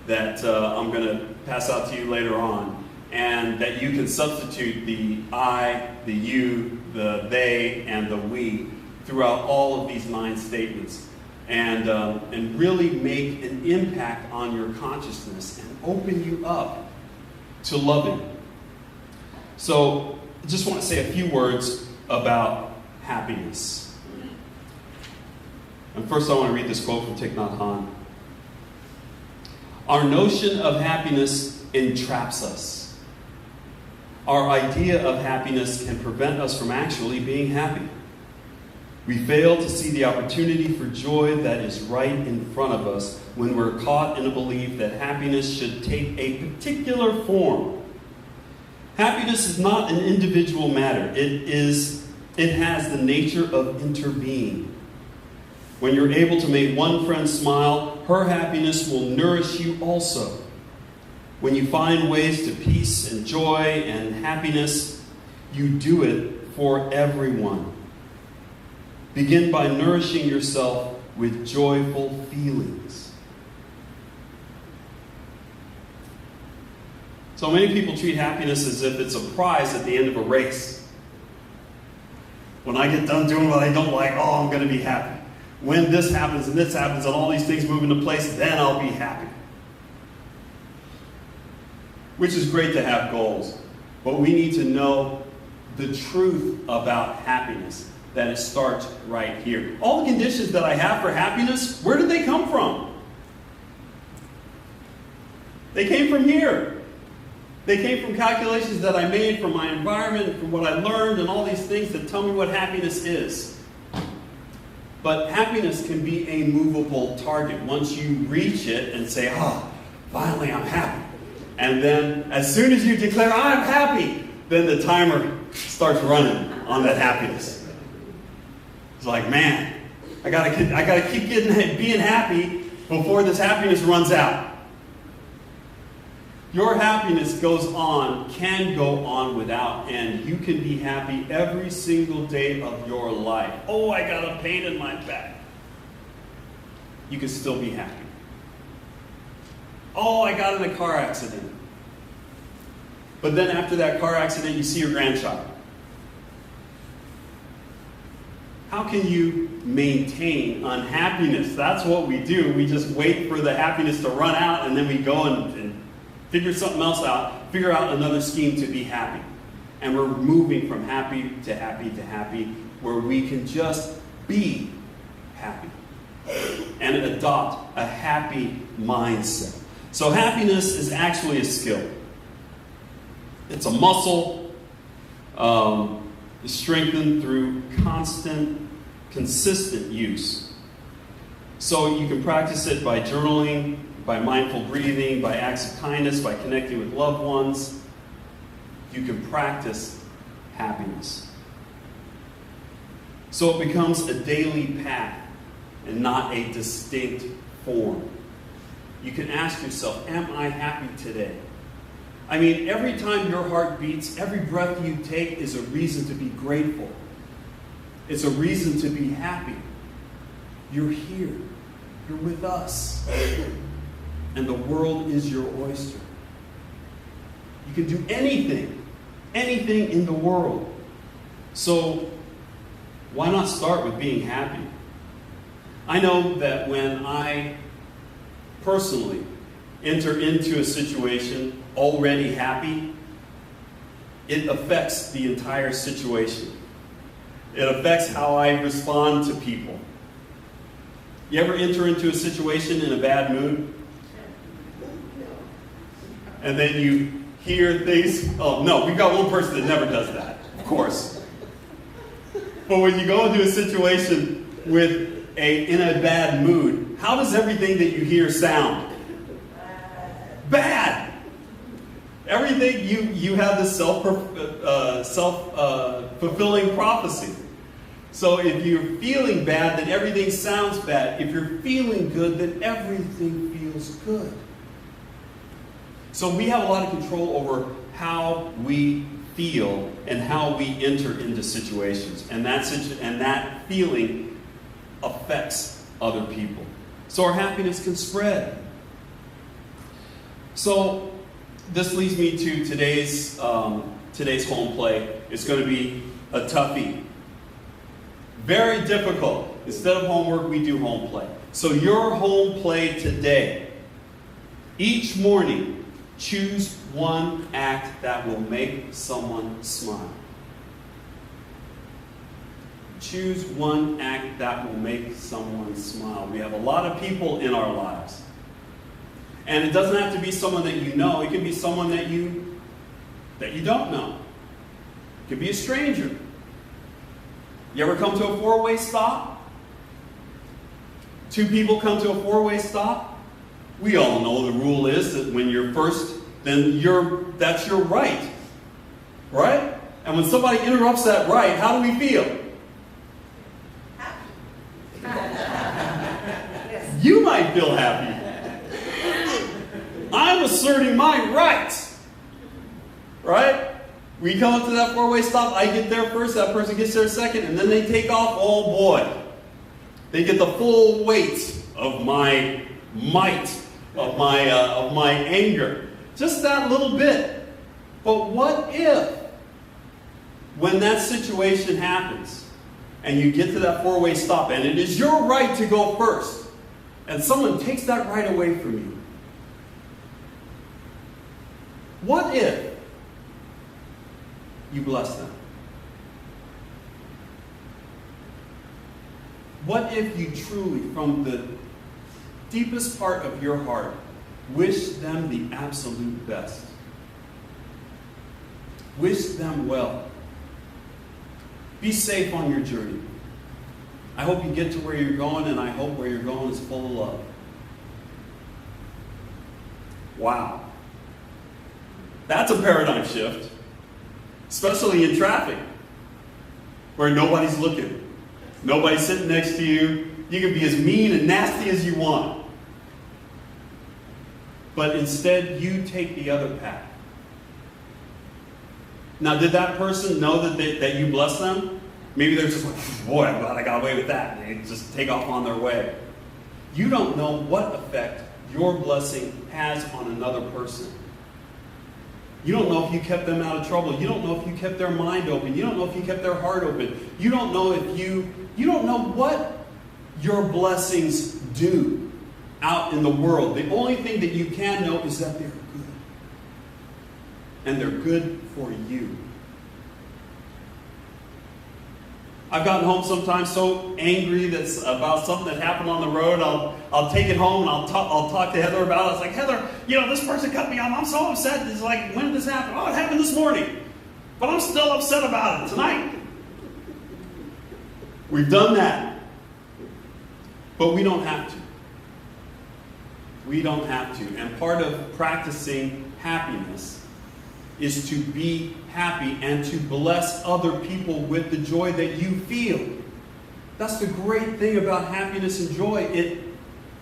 that I'm going to pass out to you later on. And that you can substitute the I, the you, the they, and the we throughout all of these 9 statements. And really make an impact on your consciousness and open you up to loving. So I just want to say a few words about happiness. And first I want to read this quote from Thich Nhat Hanh. Our notion of happiness entraps us. Our idea of happiness can prevent us from actually being happy. We fail to see the opportunity for joy that is right in front of us when we're caught in a belief that happiness should take a particular form. Happiness is not an individual matter. It has the nature of interbeing. When you're able to make one friend smile, her happiness will nourish you also. When you find ways to peace and joy and happiness, you do it for everyone. Begin by nourishing yourself with joyful feelings. So many people treat happiness as if it's a prize at the end of a race. When I get done doing what I don't like, oh, I'm going to be happy. When this happens and all these things move into place, then I'll be happy. Which is great to have goals. But we need to know the truth about happiness, that it starts right here. All the conditions that I have for happiness, where did they come from? They came from here. They came from calculations that I made from my environment, from what I learned, and all these things that tell me what happiness is. But happiness can be a movable target. Once you reach it and say, finally I'm happy. And then as soon as you declare, I'm happy, then the timer starts running on that happiness. It's like, man, I gotta keep being happy before this happiness runs out. Your happiness can go on without end. You can be happy every single day of your life. Oh, I got a pain in my back. You can still be happy. Oh, I got in a car accident. But then after that car accident, you see your grandchild. How can you maintain unhappiness? That's what we do. We just wait for the happiness to run out, and then we go and figure something else out, figure out another scheme to be happy. And we're moving from happy to happy to happy, where we can just be happy and adopt a happy mindset. So happiness is actually a skill. It's a muscle. It's strengthened through consistent use. So you can practice it by journaling, by mindful breathing, by acts of kindness, by connecting with loved ones. You can practice happiness. So it becomes a daily path and not a distinct form. You can ask yourself, am I happy today? I mean, every time your heart beats, every breath you take is a reason to be grateful. It's a reason to be happy. You're here. You're with us. And the world is your oyster. You can do anything in the world. So why not start with being happy? I know that when I personally enter into a situation already happy, it affects the entire situation. It affects how I respond to people. You ever enter into a situation in a bad mood? And then you hear things. Oh, no, we've got one person that never does that, of course. But when you go into a situation in a bad mood, how does everything that you hear sound? Bad. Everything, you have this self-fulfilling prophecy. So if you're feeling bad, then everything sounds bad. If you're feeling good, then everything feels good. So we have a lot of control over how we feel and how we enter into situations. And that feeling affects other people. So our happiness can spread. So this leads me to today's home play. It's going to be a toughie. Very difficult. Instead of homework, we do home play. So your home play today. Each morning, choose one act that will make someone smile. Choose one act that will make someone smile. We have a lot of people in our lives. And it doesn't have to be someone that you know. It can be someone that you don't know. It could be a stranger. You ever come to a four-way stop? Two people come to a four-way stop? We all know the rule is that when you're first, then that's your right. Right? And when somebody interrupts that right, how do we feel? Happy. You might feel happy. I'm asserting my rights. Right? We come up to that four-way stop, I get there first, that person gets there second, and then they take off. Oh boy. They get the full weight of my might, of my anger. Just that little bit. But what if, when that situation happens, and you get to that four-way stop, and it is your right to go first, and someone takes that right away from you? What if you bless them? What if you truly, from the deepest part of your heart, wish them the absolute best? Wish them well. Be safe on your journey. I hope you get to where you're going, and I hope where you're going is full of love. Wow. That's a paradigm shift. Especially in traffic, where nobody's looking. Nobody's sitting next to you. You can be as mean and nasty as you want. But instead, you take the other path. Now, did that person know that you blessed them? Maybe they're just like, boy, I'm glad I got away with that. And they just take off on their way. You don't know what effect your blessing has on another person. You don't know if you kept them out of trouble. You don't know if you kept their mind open. You don't know if you kept their heart open. You don't know if you don't know what your blessings do out in the world. The only thing that you can know is that they're good. And they're good for you. I've gotten home sometimes so angry that's about something that happened on the road. I'll take it home and I'll talk to Heather about it. I was like, Heather, this person cut me off. I'm so upset. It's like, when did this happen? Oh, it happened this morning. But I'm still upset about it tonight. We've done that. But we don't have to. We don't have to. And part of practicing happiness is to be happy and to bless other people with the joy that you feel. That's the great thing about happiness and joy. It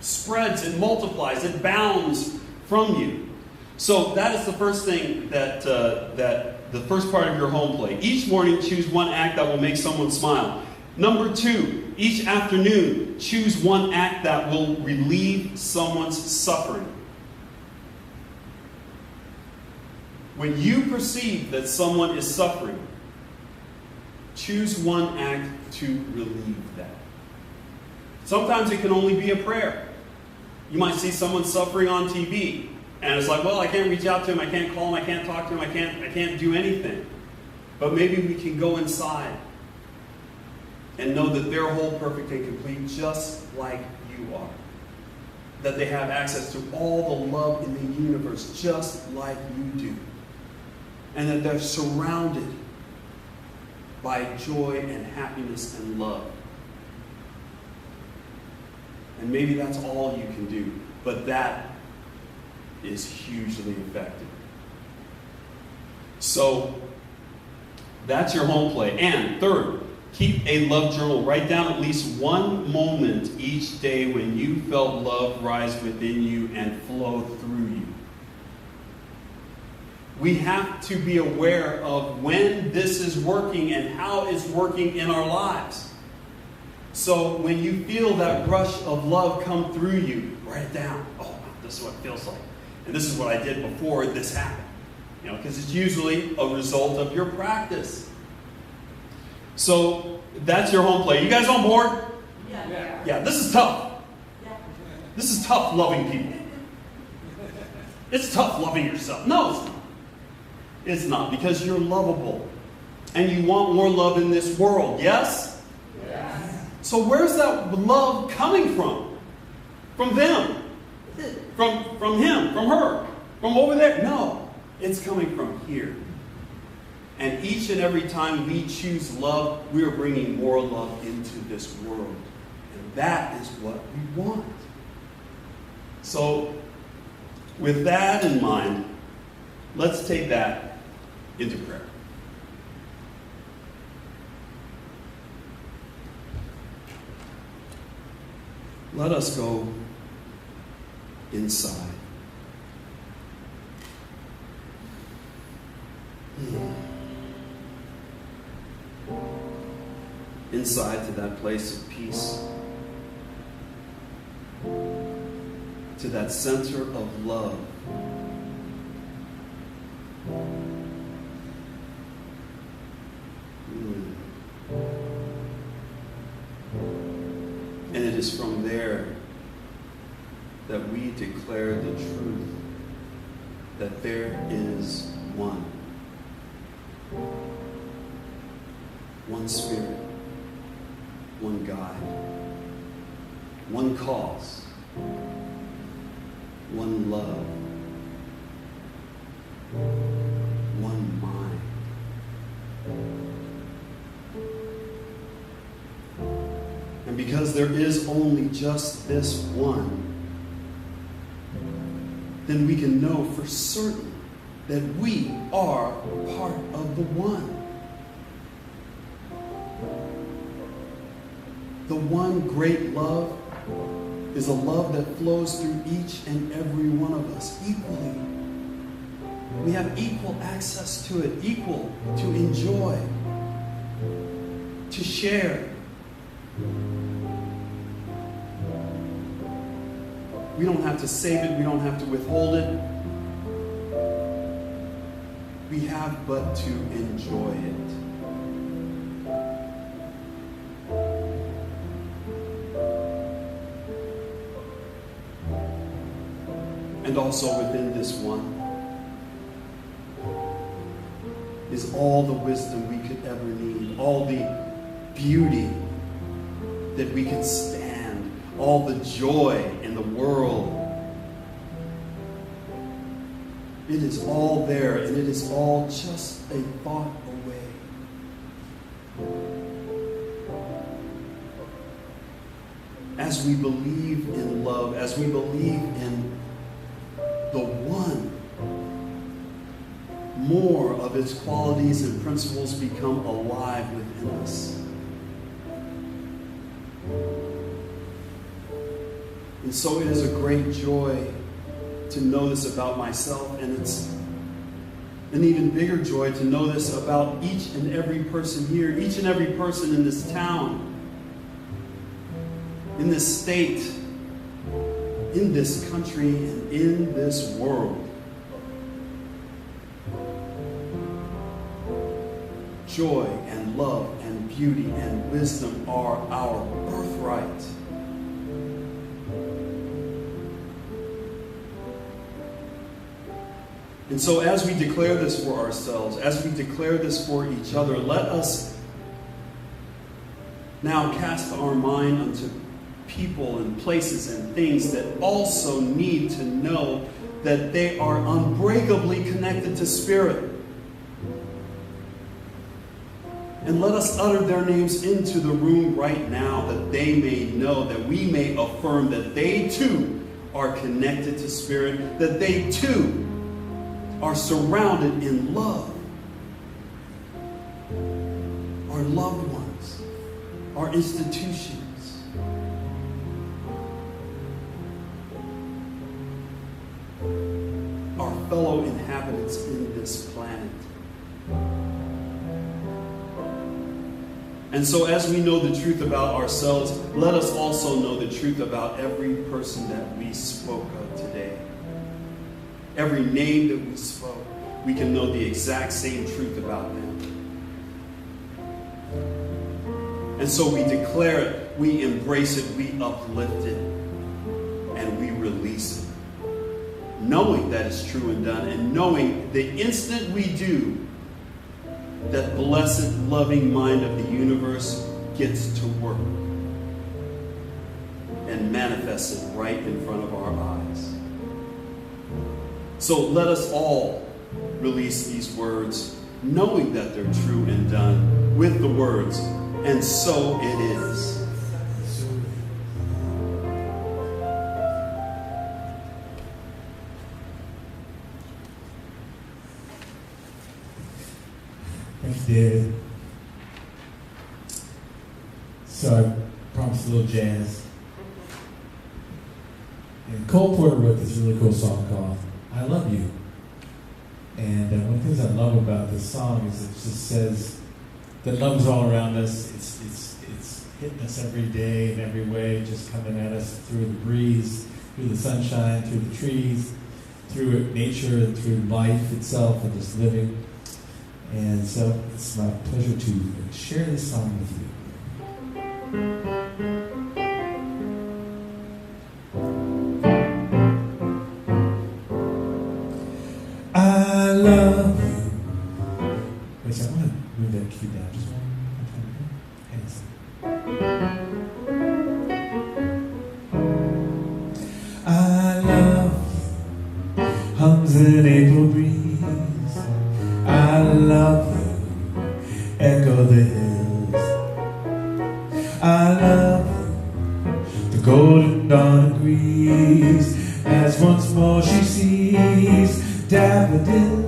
spreads, it multiplies, it bounds from you. So that is the first thing that the first part of your home plate. Each morning, choose one act that will make someone smile. Number 2, each afternoon, choose one act that will relieve someone's suffering. When you perceive that someone is suffering, choose one act to relieve that. Sometimes it can only be a prayer. You might see someone suffering on TV, and it's like, well, I can't reach out to him, I can't call him, I can't talk to him, I can't do anything. But maybe we can go inside and know that they're whole, perfect, and complete, just like you are. That they have access to all the love in the universe, just like you do. And that they're surrounded by joy and happiness and love. And maybe that's all you can do, but that is hugely effective. So, that's your home plate. And third, keep a love journal. Write down at least one moment each day when you felt love rise within you and flow through you. We have to be aware of when this is working and how it's working in our lives. So when you feel that rush of love come through you, write it down. Oh, this is what it feels like. And this is what I did before this happened. Because it's usually a result of your practice. So that's your home plate. You guys on board? Yeah, this is tough. This is tough loving people. It's tough loving yourself. No, it's not. It's not, because you're lovable. And you want more love in this world. Yes? Yes. So where's that love coming from? From them. From him, from her, from over there. No, it's coming from here. And each and every time we choose love, we are bringing more love into this world. And that is what we want. So, with that in mind, let's take that into prayer. Let us go inside. Inside to that place of peace, to that center of love And it is from there that we declare the truth that there is one. One Spirit, one God, one cause, one love, one mind. And because there is only just this one, then we can know for certain that we are part of the one. The one great love is a love that flows through each and every one of us equally. We have equal access to it, equal to enjoy, to share. We don't have to save it, we don't have to withhold it. We have but to enjoy it. And also within this one is all the wisdom we could ever need, all the beauty that we could stand, all the joy in the world. It is all there, and it is all just a thought away. As we believe in love, as we believe in the one, more of its qualities and principles become alive within us. And so it is a great joy to know this about myself, and it's an even bigger joy to know this about each and every person here, each and every person in this town, in this state, in this country, and in this world. Joy and love and beauty and wisdom are our birthright. And so as we declare this for ourselves, as we declare this for each other, let us now cast our mind unto people and places and things that also need to know that they are unbreakably connected to Spirit. And let us utter their names into the room right now that they may know, that we may affirm that they too are connected to Spirit, that they too are surrounded in love. Our loved ones, our institutions, our fellow inhabitants in this planet. And so as we know the truth about ourselves, let us also know the truth about every person that we spoke of today. Every name that we spoke, we can know the exact same truth about them. And so we declare it, we embrace it, we uplift it, and we release it. Knowing that it's true and done, and knowing the instant we do, that blessed, loving mind of the universe gets to work and manifests it right in front of our eyes. So let us all release these words, knowing that they're true and done, with the words, and so it is. Thanks, David. So I promised a little jazz. And Cole Porter wrote this really cool song called I Love You. And one of the things I love about this song is it just says that love is all around us. It's hitting us every day in every way, just coming at us through the breeze, through the sunshine, through the trees, through nature and through life itself and just living. And so it's my pleasure to share this song with you. I love you. Wait a second, I'm going to move that key down just one time. I love you. Hums an April breeze. I love you. Echo the hills. I love you. The golden dawn agrees as once more she sees daffodils.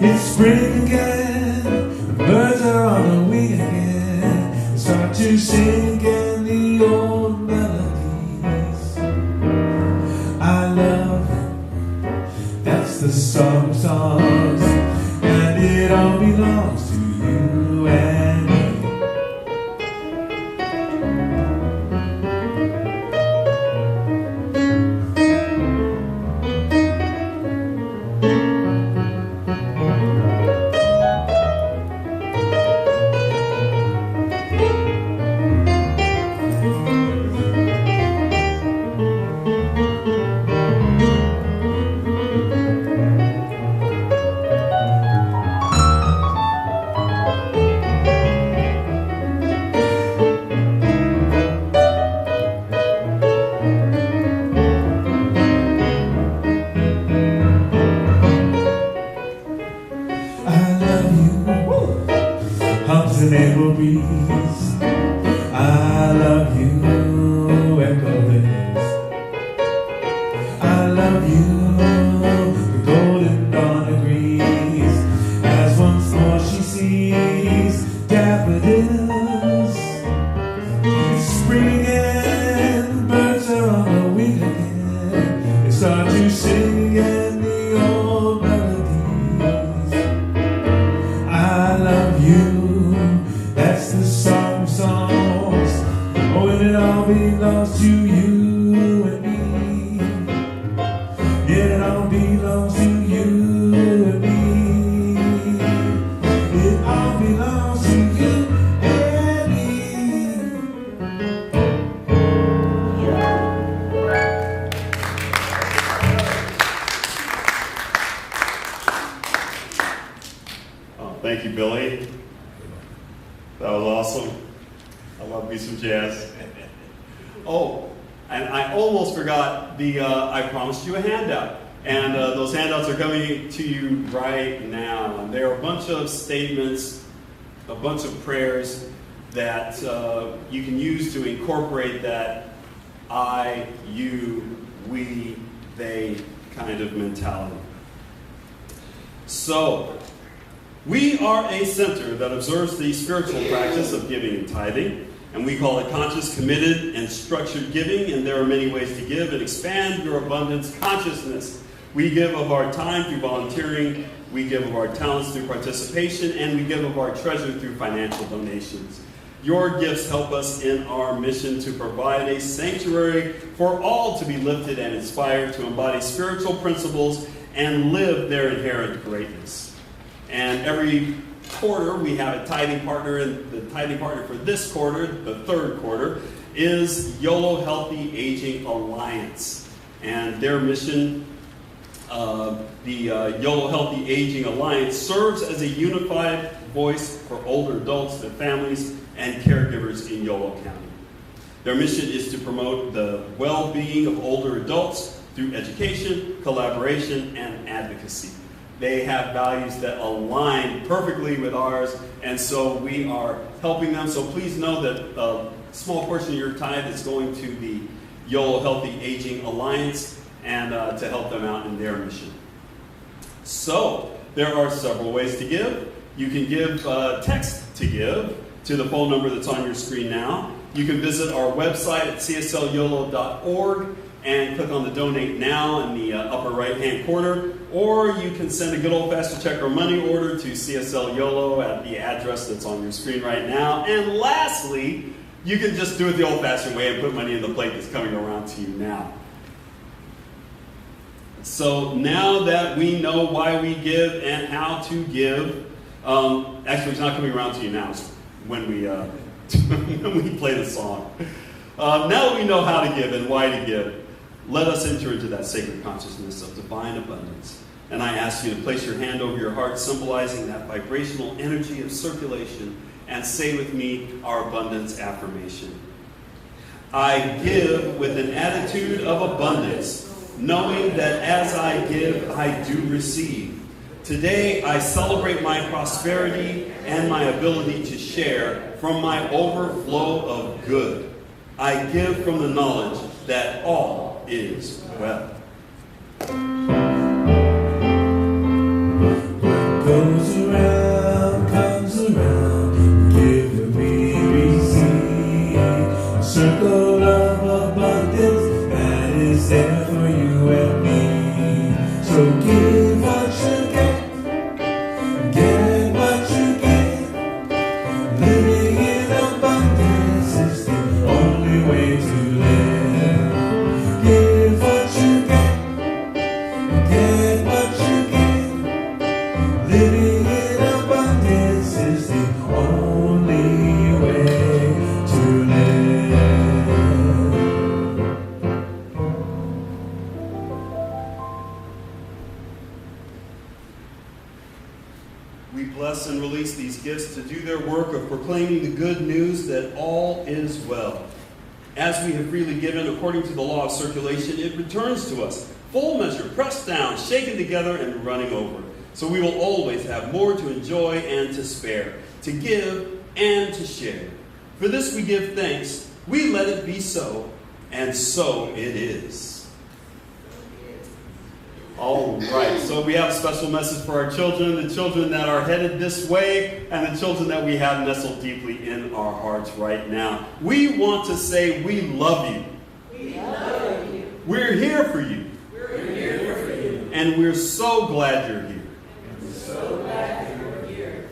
It's spring again, the birds are on the wing again. They start to sing again the old melodies. I love you, that's the song of songs, and it all belongs to you and me. Thank you, Billy. That was awesome. I love me some jazz. Oh, and I almost forgot I promised you a handout. And those handouts are coming to you right now. And there are a bunch of statements, a bunch of prayers that you can use to incorporate that I, you, we, they kind of mentality. So, we are a center that observes the spiritual practice of giving and tithing, and we call it conscious, committed, and structured giving, and there are many ways to give and expand your abundance consciousness. We give of our time through volunteering, we give of our talents through participation, and we give of our treasure through financial donations. Your gifts help us in our mission to provide a sanctuary for all to be lifted and inspired to embody spiritual principles and live their inherent greatness. And every quarter we have a tithing partner, and the tithing partner for this quarter, the third quarter, is Yolo Healthy Aging Alliance. And their mission, the Yolo Healthy Aging Alliance, serves as a unified voice for older adults, their families, and caregivers in Yolo County. Their mission is to promote the well-being of older adults through education, collaboration, and advocacy. They have values that align perfectly with ours, and so we are helping them. So please know that a small portion of your tithe is going to the Yolo Healthy Aging Alliance and to help them out in their mission. So there are several ways to give. You can give text to give to the phone number that's on your screen now. You can visit our website at cslyolo.org and click on the Donate Now in the upper right-hand corner, or you can send a good old-fashioned check or money order to CSL Yolo at the address that's on your screen right now. And lastly, you can just do it the old-fashioned way and put money in the plate that's coming around to you now. So now that we know why we give and how to give, actually it's not coming around to you now, it's when we when we play the song. Now that we know how to give and why to give, let us enter into that sacred consciousness of divine abundance. And I ask you to place your hand over your heart, symbolizing that vibrational energy of circulation, and say with me our abundance affirmation. I give with an attitude of abundance, knowing that as I give, I do receive. Today, I celebrate my prosperity and my ability to share from my overflow of good. I give from the knowledge that all is well. Goes around, comes around, give me, receive. Circle of abundance that is there for you and me. So give what you get what you give. Living in abundance is the only way to live. Give what you get what you give. Living in abundance is the only way to live. We bless and release these gifts to do their work of proclaiming the good news that all is well. As we have freely given according to the law of circulation, it returns to us, full measure, pressed down, shaken together, and running over. So we will always have more to enjoy and to spare, to give and to share. For this we give thanks, we let it be so, and so it is. All right, so we have a special message for our children, the children that are headed this way, and the children that we have nestled deeply in our hearts right now. We want to say we love you. We love you. We're here for you. We're here for you. And we're so glad you're here. We're so glad you're here.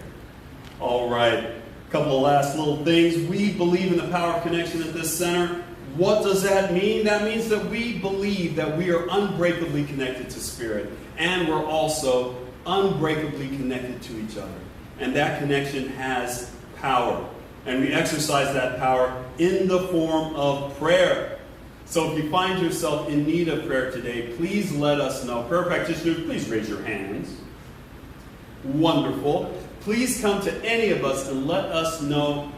All right, a couple of last little things. We believe in the power of connection at this center. What does that mean? That means that we believe that we are unbreakably connected to Spirit, and we're also unbreakably connected to each other. And that connection has power. And we exercise that power in the form of prayer. So if you find yourself in need of prayer today, please let us know. Prayer practitioners, please raise your hands. Wonderful. Please come to any of us and let us know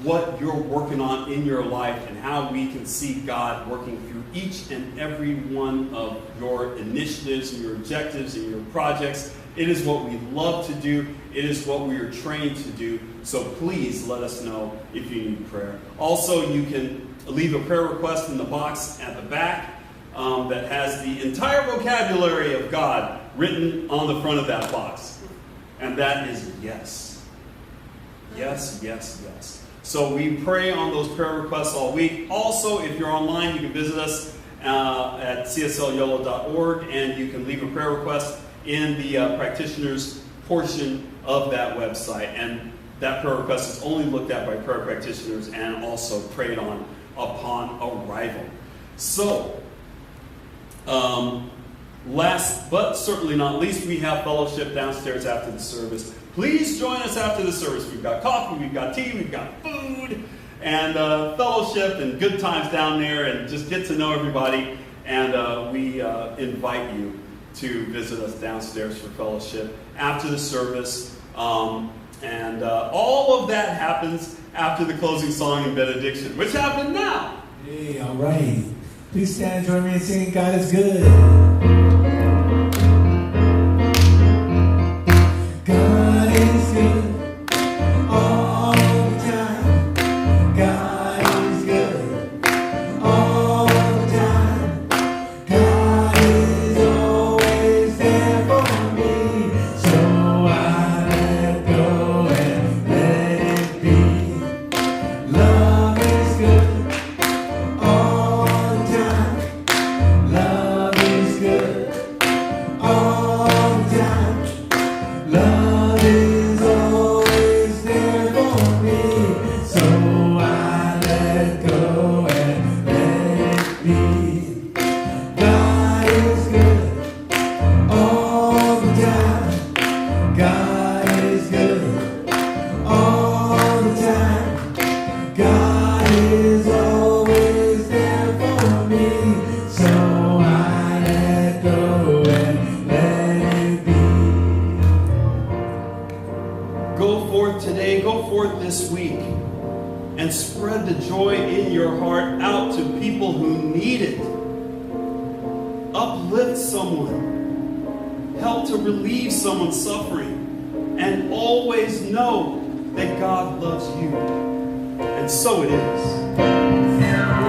what you're working on in your life and how we can see God working through each and every one of your initiatives and your objectives and your projects. It is what we love to do. It is what we are trained to do. So please let us know if you need prayer. Also, you can leave a prayer request in the box at the back that has the entire vocabulary of God written on the front of that box. And that is yes. Yes, yes, yes. So we pray on those prayer requests all week. Also, if you're online, you can visit us at CSLYolo.org, and you can leave a prayer request in the practitioners portion of that website. And that prayer request is only looked at by prayer practitioners and also prayed on upon arrival. So, last but certainly not least, we have fellowship downstairs after the service. Please join us after the service. We've got coffee, we've got tea, we've got food, and fellowship and good times down there, and just get to know everybody. And we invite you to visit us downstairs for fellowship after the service. And all of that happens after the closing song and benediction, which happened now. Hey, all right. Please stand and join me in singing God is Good. God is good all the time. God is good all the time. God is always there for me. So I let go and let it be. Love is good all the time. Love is good all the time. Love is always there for me, so I let go and let it be. God is good Go forth today, go forth this week, and spread the joy in your heart out to people who need it. Uplift someone. Help to relieve someone's suffering. And always know that God loves you. And so it is.